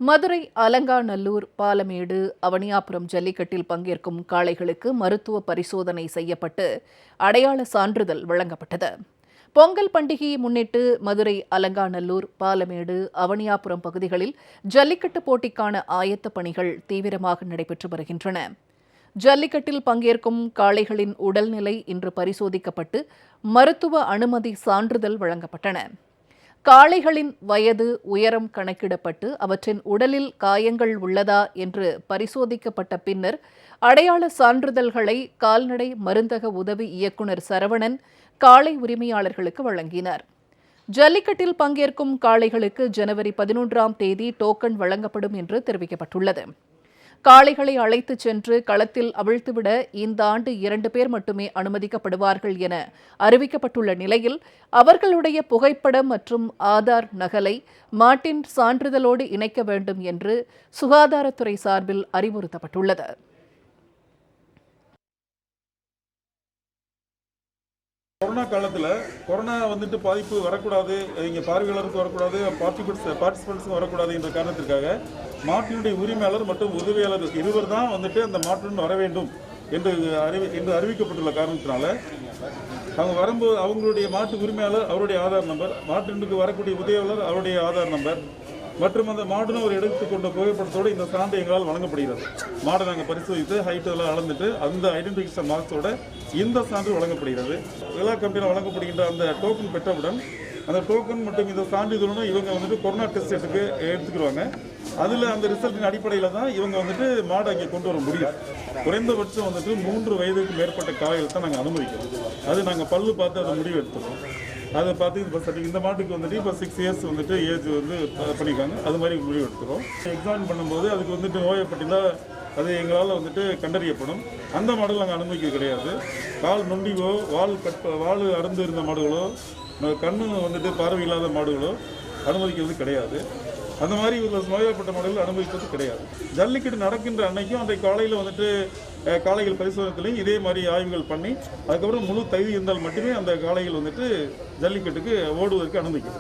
மதுரை அலங்காநல்லூர், பாலமேடு, அவனியாபுரம் ஜல்லிக்கட்டில் பங்கேற்கும் காளைகளுக்கு மருத்துவ பரிசோதனை செய்யப்பட்டு அடையாள சான்றிதழ் வழங்கப்பட்டது. பொங்கல் பண்டிகையை முன்னிட்டு மதுரை அலங்காநல்லூர், பாலமேடு, அவனியாபுரம் பகுதிகளில் ஜல்லிக்கட்டு போட்டிக்கான ஆயத்த பணிகள் தீவிரமாக நடைபெற்று வருகின்றன. ஜல்லிக்கட்டில் பங்கேற்கும் காளைகளின் உடல்நிலை இன்று பரிசோதிக்கப்பட்டு மருத்துவ அனுமதி சான்றிதழ் வழங்கப்பட்டன. காளைகளின் வயது, உயரம் கணக்கிடப்பட்டு அவற்றின் உடலில் காயங்கள் உள்ளதா என்று பரிசோதிக்கப்பட்ட பின்னர் அடையாள சான்றிதழ்களை கால்நடை மருந்தக உதவி இயக்குநர் சரவணன் காளை உரிமையாளர்களுக்கு வழங்கினார். ஜல்லிக்கட்டில் பங்கேற்கும் காளைகளுக்கு ஜனவரி 11ஆம் தேதி டோக்கன் வழங்கப்படும் என்று தெரிவிக்கப்பட்டுள்ளது. காளைகளை அழைத்துச் சென்று களத்தில் அவிழ்த்துவிட இந்த ஆண்டு 2 பேர் மட்டுமே அனுமதிக்கப்படுவார்கள் என அறிவிக்கப்பட்டுள்ள நிலையில் அவர்களுடைய புகைப்படம் மற்றும் ஆதார் நகலை மாட்டின் சான்றிதழோடு இணைக்க வேண்டும் என்று சுகாதாரத்துறை சார்பில் அறிவுறுத்தப்பட்டுள்ளது. கொரோனா காலத்தில் கொரோனா பாதிப்பு வரக்கூடாது, இங்கே பார்வையாளருக்கு வரக்கூடாது, பார்ட்டிசிபென்ட்ஸும் வரக்கூடாது என்ற காரணத்திற்காக மாட்டினுடைய உரிமையாளர் மற்றும் உதவியாளர் இருவர் தான் அந்த மாட்டுடன் வர வேண்டும் என்று அறிவிக்கப்பட்டுள்ள காரணத்தினால அவங்க வரும்போது அவங்களுடைய மாட்டு உரிமையாளர் அவருடைய ஆதார் நம்பர், மாட்டினுக்கு வரக்கூடிய உதவியாளர் அவருடைய ஆதார் நம்பர் மற்றும் அந்த மாடுன்னு ஒரு எடுத்துக்கொண்ட புகைப்படத்தோடு இந்த சான்று எங்களால் வழங்கப்படுகிறது. மாடை நாங்கள் பரிசோதித்து ஹைட் எல்லாம் அளந்துட்டு அந்த ஐடென்டிஃபிகேஷன் மார்க்ஸோட இந்த சான்று வழங்கப்படுகிறது. விழா கம்பெனியில் வழங்கப்படுகின்ற அந்த டோக்கன் பெற்றவுடன் அந்த டோக்கன் மற்றும் இந்த சான்றிதழும் இவங்க கொரோனா டெஸ்ட் எடுத்துக்கிடுவாங்க. அதில் அந்த ரிசல்ட்டின் அடிப்படையில் தான் இவங்க மாடை அங்கே கொண்டு வர முடியும். குறைந்தபட்சம் 3 வயதுக்கு மேற்பட்ட காளைகள் தான் நாங்கள் அனுமதிக்கிறோம். அது நாங்கள் பல்லு பார்த்து அதை முடிவு எடுத்துக்கிறோம். அதை பார்த்து இப்போ இந்த மாட்டுக்கு இப்போ 6 இயர்ஸ் ஏஜ் பண்ணியிருக்காங்க. அது மாதிரி முடிவு எடுத்துக்கிறோம். எக்ஸாமின் பண்ணும்போது அதுக்கு நோயப்பட்டிருந்தா அது எங்களால் கண்டறியப்படும். அந்த மாடல் நாங்கள் அனுமதிக்க கிடையாது. கால் நொண்டிவோ வால் அறுந்து இருந்த மாடுகளோ கண்ணு பார்வை இல்லாத மாடுகளோ அனுமதிக்கிறது கிடையாது. அந்த மாதிரி நோயப்பட்ட மாடுகள் அனுமதிப்பது கிடையாது. ஜல்லிக்கட்டு நடக்கின்ற அன்னைக்கும் அந்த காலையில் காளைகள் பரிசோதனையிலையும் இதே மாதிரி ஆய்வுகள் பண்ணி அதுக்கப்புறம் முழு தகுதி இருந்தால் மட்டுமே அந்த காளைகள் ஜல்லிக்கட்டுக்கு ஓடுவதற்கு அனுமதிக்கும்.